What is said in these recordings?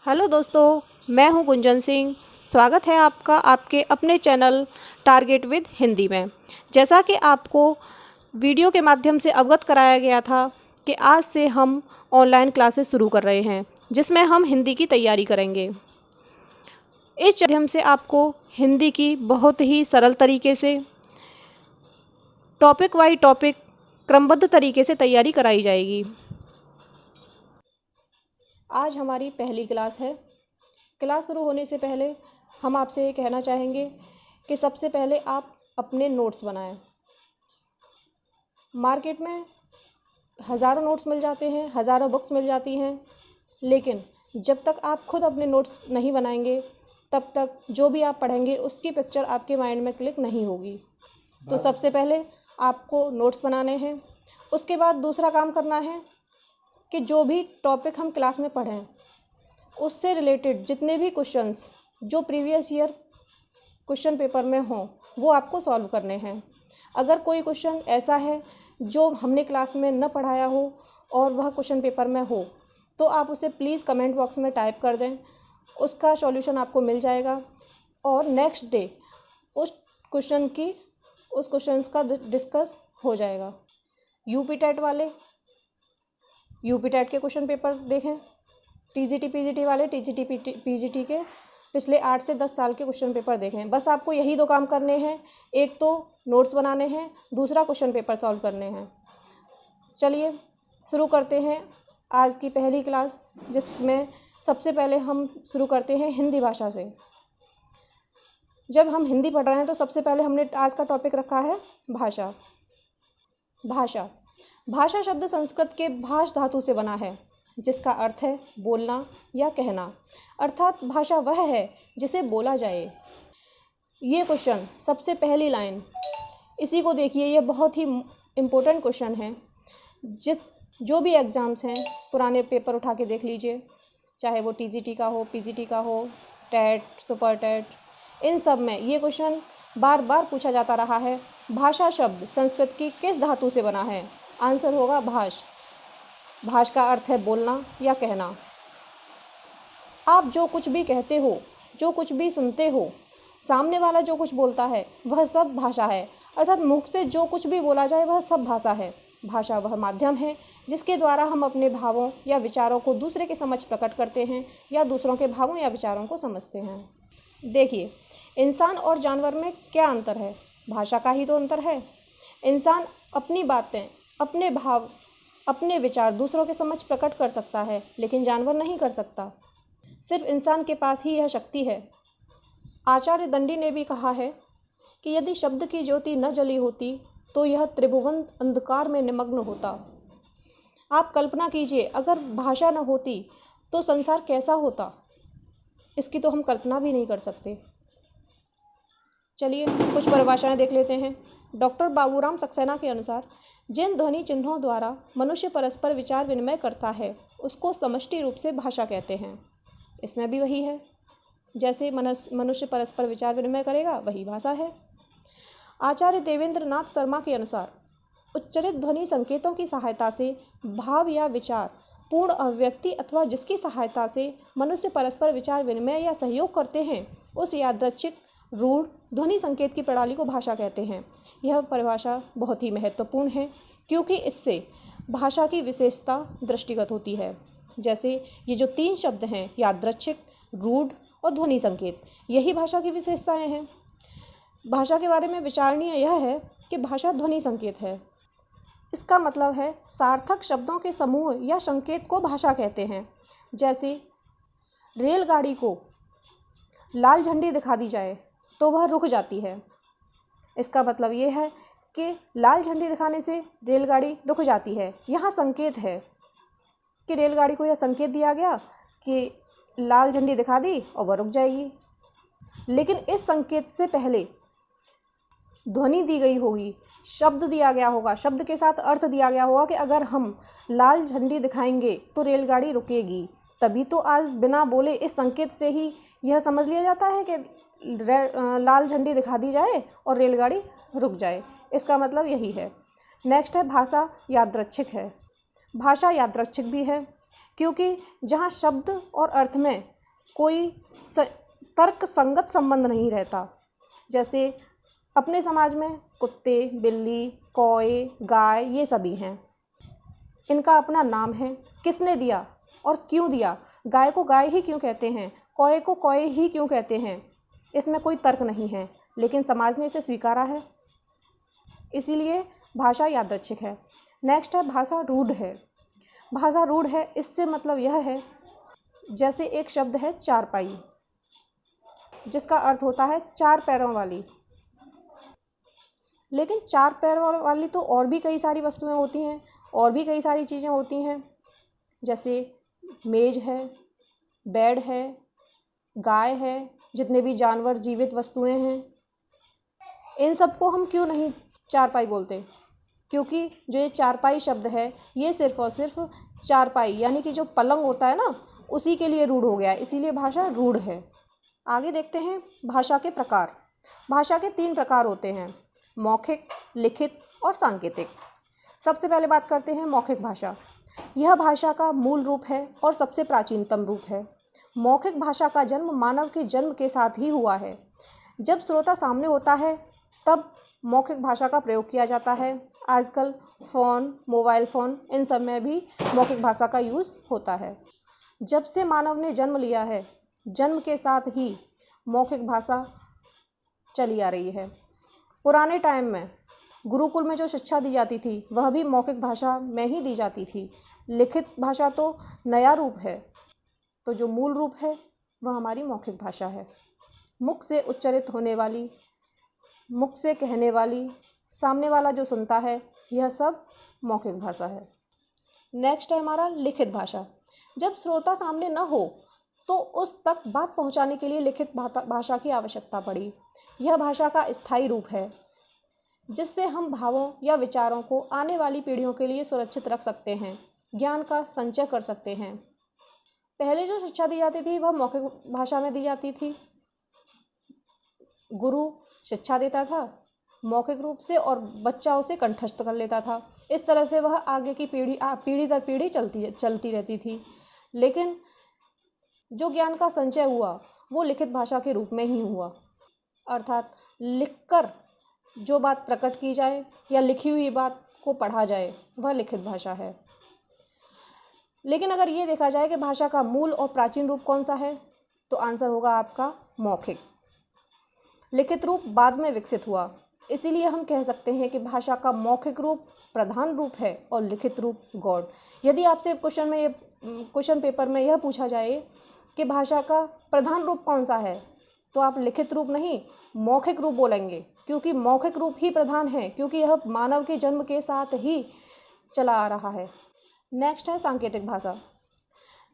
Hello दोस्तों, मैं हूं गुंजन सिंह। स्वागत है आपका आपके अपने चैनल टारगेट विद हिंदी में। जैसा कि आपको वीडियो के माध्यम से अवगत कराया गया था कि आज से हम ऑनलाइन क्लासेस शुरू कर रहे हैं, जिसमें हम हिंदी की तैयारी करेंगे। इस माध्यम से आपको हिंदी की बहुत ही सरल तरीके से टॉपिक वाइज टॉपिक क्रमबद्ध तरीके से तैयारी कराई जाएगी। आज हमारी पहली क्लास है। क्लास शुरू होने से पहले हम आपसे ये कहना चाहेंगे कि सबसे पहले आप अपने नोट्स बनाएं। मार्केट में हज़ारों नोट्स मिल जाते हैं, हज़ारों बुक्स मिल जाती हैं, लेकिन जब तक आप खुद अपने नोट्स नहीं बनाएंगे तब तक जो भी आप पढ़ेंगे उसकी पिक्चर आपके माइंड में क्लिक नहीं होगी। तो सबसे पहले आपको नोट्स बनाने हैं। उसके बाद दूसरा काम करना है कि जो भी टॉपिक हम क्लास में पढ़ें उससे रिलेटेड जितने भी क्वेश्चंस जो प्रीवियस ईयर क्वेश्चन पेपर में हों वो आपको सॉल्व करने हैं। अगर कोई क्वेश्चन ऐसा है जो हमने क्लास में न पढ़ाया हो और वह क्वेश्चन पेपर में हो तो आप उसे प्लीज़ कमेंट बॉक्स में टाइप कर दें, उसका सॉल्यूशन आपको मिल जाएगा और नेक्स्ट डे उस क्वेश्चंस का डिस्कस हो जाएगा। यूपी टेट वाले यूपी टेट के क्वेश्चन पेपर देखें, टीजीटी पीजीटी वाले टीजीटी पीजीटी के पिछले 8 से 10 साल के क्वेश्चन पेपर देखें। बस आपको यही दो काम करने हैं, एक तो नोट्स बनाने हैं, दूसरा क्वेश्चन पेपर सॉल्व करने हैं। चलिए शुरू करते हैं आज की पहली क्लास, जिसमें सबसे पहले हम शुरू करते हैं हिंदी भाषा से। जब हम हिंदी पढ़ रहे हैं तो सबसे पहले हमने आज का टॉपिक रखा है भाषा। भाषा शब्द संस्कृत के भाष धातु से बना है, जिसका अर्थ है बोलना या कहना, अर्थात भाषा वह है जिसे बोला जाए। ये क्वेश्चन सबसे पहली लाइन इसी को देखिए, ये बहुत ही इम्पोर्टेंट क्वेश्चन है। जो भी एग्ज़ाम्स हैं पुराने पेपर उठा के देख लीजिए, चाहे वो टीजीटी का हो, पीजीटी का हो, टेट, सुपर टेट, इन सब में ये क्वेश्चन बार बार पूछा जाता रहा है। भाषा शब्द संस्कृत की किस धातु से बना है? आंसर होगा भाष। भाष का अर्थ है बोलना या कहना। आप जो कुछ भी कहते हो, जो कुछ भी सुनते हो, सामने वाला जो कुछ बोलता है वह सब भाषा है, अर्थात मुख से जो कुछ भी बोला जाए वह सब भाषा है। भाषा वह माध्यम है जिसके द्वारा हम अपने भावों या विचारों को दूसरे के समक्ष प्रकट करते हैं या दूसरों के भावों या विचारों को समझते हैं। देखिए, इंसान और जानवर में क्या अंतर है? भाषा का ही तो अंतर है। इंसान अपनी बातें, अपने भाव, अपने विचार दूसरों के समक्ष प्रकट कर सकता है, लेकिन जानवर नहीं कर सकता। सिर्फ इंसान के पास ही यह शक्ति है। आचार्य दंडी ने भी कहा है कि यदि शब्द की ज्योति न जली होती तो यह त्रिभुवन अंधकार में निमग्न होता। आप कल्पना कीजिए, अगर भाषा न होती तो संसार कैसा होता, इसकी तो हम कल्पना भी नहीं कर सकते। चलिए कुछ परिभाषाएं देख लेते हैं। डॉक्टर बाबूराम सक्सेना के अनुसार जिन ध्वनि चिन्हों द्वारा मनुष्य परस्पर विचार विनिमय करता है उसको समष्टि रूप से भाषा कहते हैं। इसमें भी वही है, जैसे मनुष्य परस्पर विचार विनिमय करेगा वही भाषा है। आचार्य देवेंद्र नाथ शर्मा के अनुसार उच्चरित ध्वनि संकेतों की सहायता से भाव या विचार पूर्ण अभिव्यक्ति अथवा जिसकी सहायता से मनुष्य परस्पर विचार विनिमय या सहयोग करते हैं उस यादृच्छिक रूढ़ ध्वनि संकेत की प्रणाली को भाषा कहते हैं। यह परिभाषा बहुत ही महत्वपूर्ण है क्योंकि इससे भाषा की विशेषता दृष्टिगत होती है। जैसे ये जो 3 शब्द हैं, यादृच्छिक, रूढ़ और ध्वनि संकेत, यही भाषा की विशेषताएं हैं। भाषा के बारे में विचारणीय यह है कि भाषा ध्वनि संकेत है। इसका मतलब है सार्थक शब्दों के समूह या संकेत को भाषा कहते हैं। जैसे रेलगाड़ी को लाल झंडी दिखा दी जाए तो वह रुक जाती है। इसका मतलब ये है कि लाल झंडी दिखाने से रेलगाड़ी रुक जाती है। यहाँ संकेत है कि रेलगाड़ी को यह संकेत दिया गया कि लाल झंडी दिखा दी और वह रुक जाएगी, लेकिन इस संकेत से पहले ध्वनि दी गई होगी, शब्द दिया गया होगा, शब्द के साथ अर्थ दिया गया होगा कि अगर हम लाल झंडी दिखाएंगे तो रेलगाड़ी रुकेगी। तभी तो आज बिना बोले इस संकेत से ही यह समझ लिया जाता है कि लाल झंडी दिखा दी जाए और रेलगाड़ी रुक जाए। इसका मतलब यही है। नेक्स्ट है भाषा यादृच्छिक है। भाषा यादृच्छिक भी है क्योंकि जहाँ शब्द और अर्थ में कोई तर्क संगत संबंध नहीं रहता। जैसे अपने समाज में कुत्ते, बिल्ली, कौए, गाय ये सभी हैं। इनका अपना नाम है, किसने दिया और क्यों दिया, गाय को गाय ही क्यों कहते हैं, कौए को कौए ही क्यों कहते हैं, इसमें कोई तर्क नहीं है, लेकिन समाज ने इसे स्वीकारा है, इसीलिए भाषा यादृच्छिक है। नेक्स्ट है भाषा रूढ़ है। भाषा रूढ़ है, इससे मतलब यह है जैसे एक शब्द है चारपाई, जिसका अर्थ होता है चार पैरों वाली। लेकिन चार पैरों वाली तो और भी कई सारी वस्तुएं होती हैं, और भी कई सारी चीज़ें होती हैं, जैसे मेज है, बेड है, गाय है, जितने भी जानवर जीवित वस्तुएं हैं, इन सबको हम क्यों नहीं चारपाई बोलते? क्योंकि जो ये चारपाई शब्द है ये सिर्फ और सिर्फ चारपाई यानी कि जो पलंग होता है ना, उसी के लिए रूढ़ हो गया है, इसीलिए भाषा रूढ़ है। आगे देखते हैं भाषा के प्रकार। भाषा के 3 प्रकार होते हैं, मौखिक, लिखित और सांकेतिक। सबसे पहले बात करते हैं मौखिक भाषा। यह भाषा का मूल रूप है और सबसे प्राचीनतम रूप है। मौखिक भाषा का जन्म मानव के जन्म के साथ ही हुआ है। जब श्रोता सामने होता है तब मौखिक भाषा का प्रयोग किया जाता है। आजकल फ़ोन, मोबाइल फ़ोन, इन सब में भी मौखिक भाषा का यूज़ होता है। जब से मानव ने जन्म लिया है, जन्म के साथ ही मौखिक भाषा चली आ रही है। पुराने टाइम में गुरुकुल में जो शिक्षा दी जाती थी वह भी मौखिक भाषा में ही दी जाती थी। लिखित भाषा तो नया रूप है, तो जो मूल रूप है वह हमारी मौखिक भाषा है। मुख से उच्चारित होने वाली, मुख से कहने वाली, सामने वाला जो सुनता है, यह सब मौखिक भाषा है। नेक्स्ट है हमारा लिखित भाषा। जब श्रोता सामने न हो तो उस तक बात पहुंचाने के लिए लिखित भाषा की आवश्यकता पड़ी। यह भाषा का स्थायी रूप है जिससे हम भावों या विचारों को आने वाली पीढ़ियों के लिए सुरक्षित रख सकते हैं, ज्ञान का संचय कर सकते हैं। पहले जो शिक्षा दी जाती थी वह मौखिक भाषा में दी जाती थी। गुरु शिक्षा देता था मौखिक रूप से और बच्चा उसे कंठस्थ कर लेता था। इस तरह से वह आगे की पीढ़ी दर पीढ़ी चलती रहती थी। लेकिन जो ज्ञान का संचय हुआ वो लिखित भाषा के रूप में ही हुआ, अर्थात लिखकर जो बात प्रकट की जाए या लिखी हुई बात को पढ़ा जाए, वह लिखित भाषा है। लेकिन अगर ये देखा जाए कि भाषा का मूल और प्राचीन रूप कौन सा है, तो आंसर होगा आपका मौखिक। लिखित रूप बाद में विकसित हुआ, इसीलिए हम कह सकते हैं कि भाषा का मौखिक रूप प्रधान रूप है और लिखित रूप गौण। यदि आपसे क्वेश्चन पेपर में यह पूछा जाए कि भाषा का प्रधान रूप कौन सा है, तो आप लिखित रूप नहीं मौखिक रूप बोलेंगे, क्योंकि मौखिक रूप ही प्रधान है, क्योंकि यह मानव के जन्म के साथ ही चला आ रहा है। नेक्स्ट है सांकेतिक भाषा।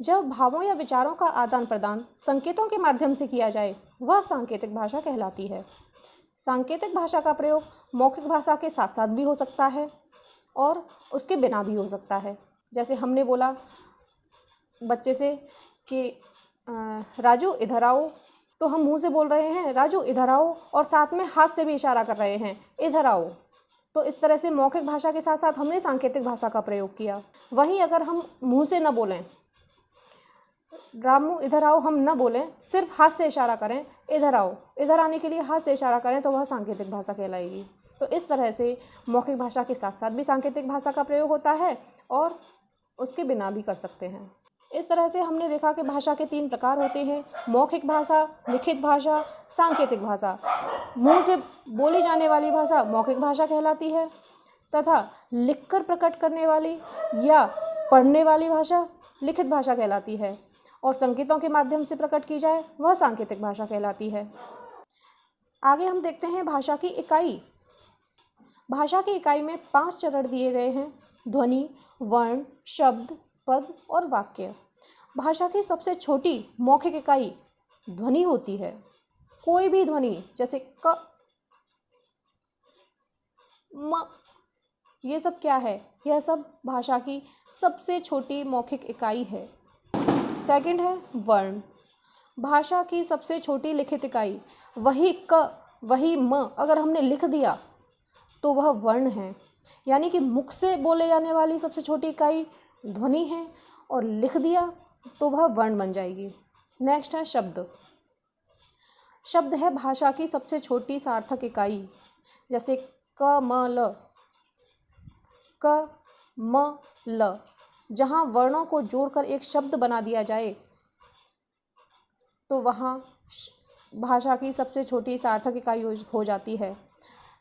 जब भावों या विचारों का आदान प्रदान संकेतों के माध्यम से किया जाए, वह सांकेतिक भाषा कहलाती है। सांकेतिक भाषा का प्रयोग मौखिक भाषा के साथ साथ भी हो सकता है और उसके बिना भी हो सकता है। जैसे हमने बोला बच्चे से कि राजू इधर आओ, तो हम मुंह से बोल रहे हैं राजू इधर आओ और साथ में हाथ से भी इशारा कर रहे हैं इधर आओ। तो इस तरह से मौखिक भाषा के साथ साथ हमने सांकेतिक भाषा का प्रयोग किया। वहीं अगर हम मुंह से न बोलें, रामू इधर आओ हम न बोलें, सिर्फ हाथ से इशारा करें इधर आओ, इधर आने के लिए हाथ से इशारा करें, तो वह सांकेतिक भाषा कहलाएगी। तो इस तरह से मौखिक भाषा के साथ साथ भी सांकेतिक भाषा का प्रयोग होता है और उसके बिना भी कर सकते हैं। इस तरह से हमने देखा कि भाषा के 3 प्रकार होते हैं, मौखिक भाषा, लिखित भाषा, सांकेतिक भाषा। मुंह से बोली जाने वाली भाषा मौखिक भाषा कहलाती है तथा लिखकर प्रकट करने वाली या पढ़ने वाली भाषा लिखित भाषा कहलाती है, और संकेतों के माध्यम से प्रकट की जाए वह सांकेतिक भाषा कहलाती है। आगे हम देखते हैं भाषा की इकाई। भाषा की इकाई में 5 चरण दिए गए हैं: ध्वनि, वर्ण, शब्द, पद और वाक्य। भाषा की सबसे छोटी मौखिक इकाई ध्वनि होती है। कोई भी ध्वनि जैसे क, म, ये सब क्या है? यह सब भाषा की सबसे छोटी मौखिक इकाई है। सेकंड है वर्ण। भाषा की सबसे छोटी लिखित इकाई, वही क वही म अगर हमने लिख दिया तो वह वर्ण है। यानी कि मुख से बोले जाने वाली सबसे छोटी इकाई ध्वनि है और लिख दिया तो वह वर्ण बन जाएगी। नेक्स्ट है शब्द। शब्द है भाषा की सबसे छोटी सार्थक इकाई। जैसे क म ल, क म ल, जहाँ वर्णों को जोड़कर एक शब्द बना दिया जाए तो वहाँ भाषा की सबसे छोटी सार्थक इकाई हो जाती है।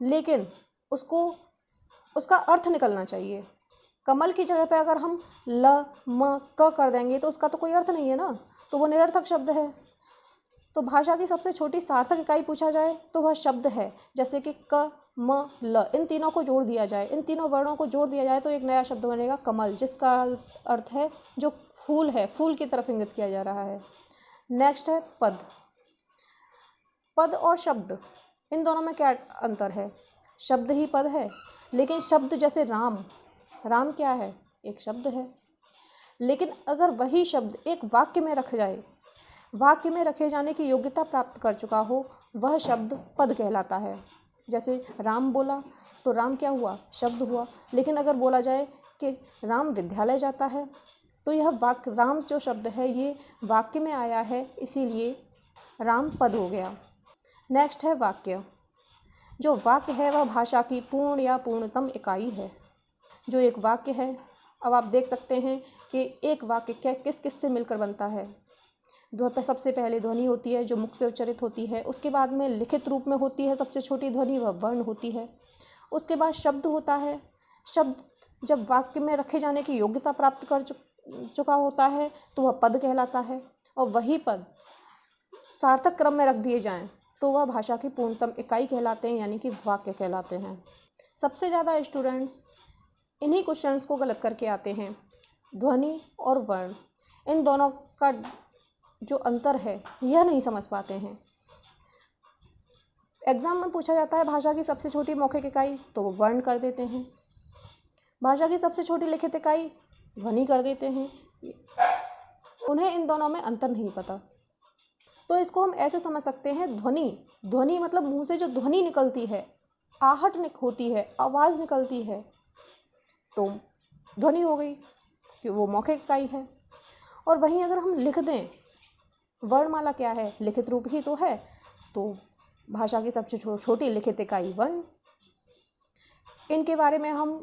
लेकिन उसका अर्थ निकलना चाहिए। कमल की जगह पे अगर हम ल म क कर देंगे तो उसका तो कोई अर्थ नहीं है ना, तो वो निरर्थक शब्द है। तो भाषा की सबसे छोटी सार्थक इकाई पूछा जाए तो वह शब्द है। जैसे कि क म ल, इन तीनों को जोड़ दिया जाए, इन तीनों वर्णों को जोड़ दिया जाए तो एक नया शब्द बनेगा कमल, जिसका अर्थ है जो फूल है, फूल की तरफ इंगित किया जा रहा है। नेक्स्ट है पद। पद और शब्द, इन दोनों में क्या अंतर है? शब्द ही पद है, लेकिन शब्द जैसे राम, राम क्या है? एक शब्द है। लेकिन अगर वही शब्द एक वाक्य में रख जाए, वाक्य में रखे जाने की योग्यता प्राप्त कर चुका हो, वह शब्द पद कहलाता है। जैसे राम बोला तो राम क्या हुआ? शब्द हुआ। लेकिन अगर बोला जाए कि राम विद्यालय जाता है तो यह वाक्य, राम जो शब्द है ये वाक्य में आया है, इसीलिए राम पद हो गया। नेक्स्ट है वाक्य। जो वाक्य है वह भाषा की पूर्ण या पूर्णतम इकाई है। जो एक वाक्य है, अब आप देख सकते हैं कि एक वाक्य क्या किस किस से मिलकर बनता है। सबसे पहले ध्वनि होती है जो मुख से उच्चारित होती है, उसके बाद में लिखित रूप में होती है सबसे छोटी ध्वनि, वह वर्ण होती है। उसके बाद शब्द होता है। शब्द जब वाक्य में रखे जाने की योग्यता प्राप्त कर चुका होता है तो वह पद कहलाता है। और वही पद सार्थक क्रम में रख दिए जाएं तो वह भाषा की पूर्णतम इकाई कहलाते हैं, यानी कि वाक्य कहलाते हैं। सबसे ज़्यादा स्टूडेंट्स इन्हीं क्वेश्चंस को गलत करके आते हैं। ध्वनि और वर्ण, इन दोनों का जो अंतर है यह नहीं समझ पाते हैं। एग्ज़ाम में पूछा जाता है भाषा की सबसे छोटी मौखिक इकाई, तो वो वर्ण कर देते हैं। भाषा की सबसे छोटी लिखित इकाई ध्वनि कर देते हैं। उन्हें इन दोनों में अंतर नहीं पता। तो इसको हम ऐसे समझ सकते हैं, ध्वनि मतलब मुंह से जो ध्वनि निकलती है, आहट होती है, आवाज़ निकलती है, तो ध्वनि हो गई कि वो मौखिक इकाई है। और वहीं अगर हम लिख दें, वर्णमाला क्या है? लिखित रूप ही तो है, तो भाषा की सबसे छोटी लिखित इकाई वर्ण। इनके बारे में हम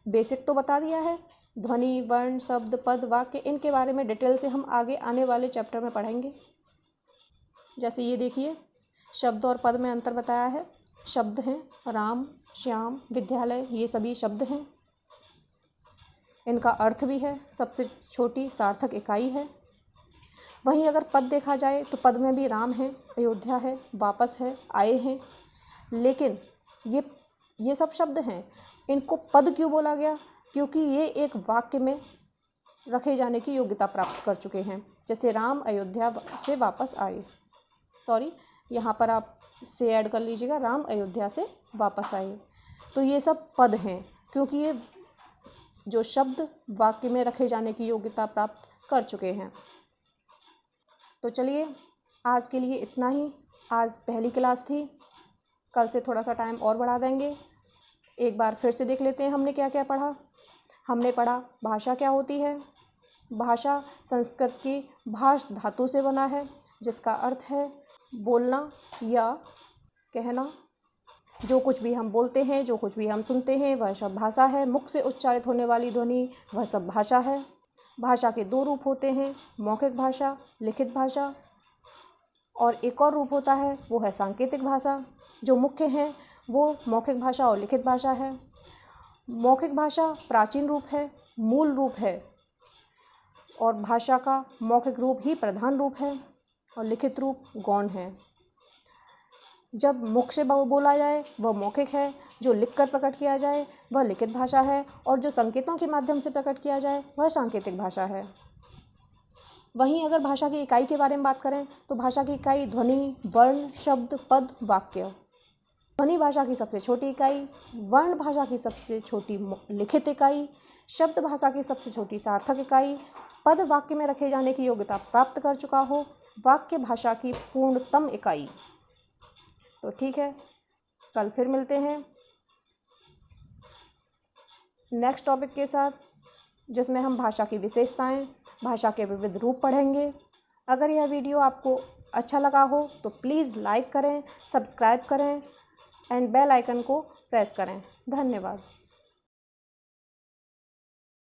बेसिक तो बता दिया है, ध्वनि, वर्ण, शब्द, पद, वाक्य, इनके बारे में डिटेल से हम आगे आने वाले चैप्टर में पढ़ेंगे। जैसे ये देखिए, शब्द और पद में अंतर बताया है। शब्द हैं राम, श्याम, विद्यालय, ये सभी शब्द हैं। इनका अर्थ भी है, सबसे छोटी सार्थक इकाई है। वहीं अगर पद देखा जाए तो पद में भी राम है, अयोध्या है, वापस है, आए हैं। लेकिन ये सब शब्द हैं, इनको पद क्यों बोला गया? क्योंकि ये एक वाक्य में रखे जाने की योग्यता प्राप्त कर चुके हैं। जैसे राम अयोध्या से वापस आए, सॉरी यहाँ पर आप से ऐड कर लीजिएगा, राम अयोध्या से वापस आए। तो ये सब पद हैं, क्योंकि ये जो शब्द वाक्य में रखे जाने की योग्यता प्राप्त कर चुके हैं। तो चलिए आज के लिए इतना ही। आज पहली क्लास थी, कल से थोड़ा सा टाइम और बढ़ा देंगे। एक बार फिर से देख लेते हैं हमने क्या क्या पढ़ा। हमने पढ़ा भाषा क्या होती है। भाषा संस्कृत की भाष धातु से बना है, जिसका अर्थ है बोलना या कहना। जो कुछ भी हम बोलते हैं, जो कुछ भी हम सुनते हैं, वह सब भाषा है। मुख से उच्चारित होने वाली ध्वनि, वह सब भाषा है। भाषा के दो रूप होते हैं, मौखिक भाषा, लिखित भाषा, और एक और रूप होता है वो है सांकेतिक भाषा। जो मुख्य है वो मौखिक भाषा और लिखित भाषा है। मौखिक भाषा प्राचीन रूप है, मूल रूप है, और भाषा का मौखिक रूप ही प्रधान रूप है, और लिखित रूप गौण है। जब मुख से बोला जाए वह मौखिक है, जो लिखकर प्रकट किया जाए वह लिखित भाषा है, और जो संकेतों के माध्यम से प्रकट किया जाए वह सांकेतिक भाषा है। वहीं अगर भाषा की इकाई के बारे में बात करें तो भाषा की इकाई ध्वनि, वर्ण, शब्द, पद, वाक्य। ध्वनि भाषा की सबसे छोटी इकाई, वर्ण भाषा की सबसे छोटी लिखित इकाई, शब्द भाषा की सबसे छोटी सार्थक इकाई, पद वाक्य में रखे जाने की योग्यता प्राप्त कर चुका हो, वाक्य भाषा की पूर्णतम इकाई। तो ठीक है, कल फिर मिलते हैं नेक्स्ट टॉपिक के साथ। जिसमें हम भाषा की विशेषताएं, भाषा के विविध रूप पढ़ेंगे। अगर यह वीडियो आपको अच्छा लगा हो तो प्लीज़ लाइक करें, सब्सक्राइब करें एंड बेल आइकन को प्रेस करें। धन्यवाद।